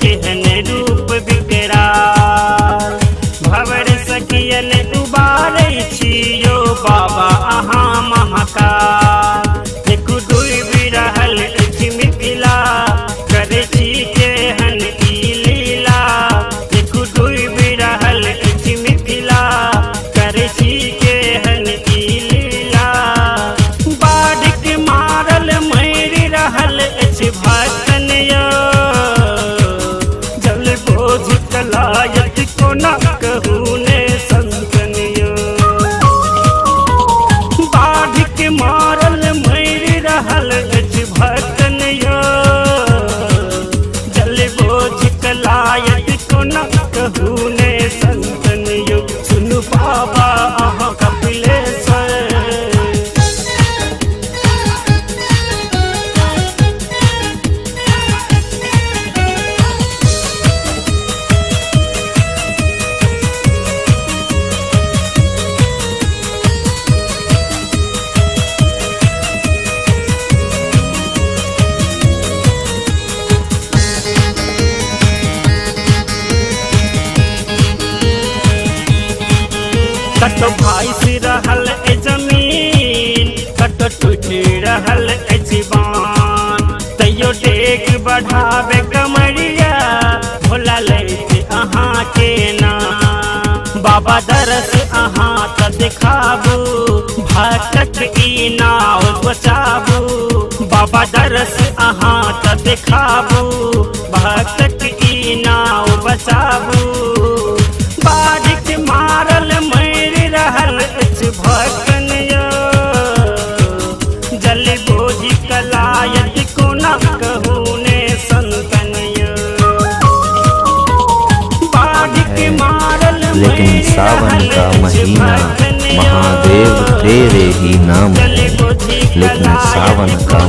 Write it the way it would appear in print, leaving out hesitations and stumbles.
केहन रूप विकराल। भवर सखियन उबारै छियो बाबा अहाँ महाकाल। देखू डूबि रहल अछि मिथिला, करै छी केहन ई लीला। देखू डूबि रहल अछि मिथिला, करै छी केहन ई लीला। बाढ़ के मारल मरि रहल अछि भक्तन यौ, जल बोझ कलायत कोना कहू ने संतन यौ। बाढ़ के मारल मरि रहल अछि भक्तन यौ, जल बोझ कलायत कोना कहू ने संतन यौ। सुनु बाबा अहाँ कपिलेश्वर, कतो भाइस रहल ए जमीन, कतो टूटि रहल अछि बान। तैयो डेग बढ़ावे कमरिया, भोला लैत अहाँ के नाम। बाबा दरस अहाँ त दिखाबू, भक्तक ई नाव बचाबू। बाबा दरस अहाँ त दिखाबू, भक्तक ई नाव बचाबू। बाढ़ के मारल मरि रहल अछि भक्तन यौ, जल बोझ कलायत कोना कहू ने संतन यौ। बाढ़ के मारल लेकिन सावन का महीना महादेव तेरे ही नाम है। लेकिन सावन का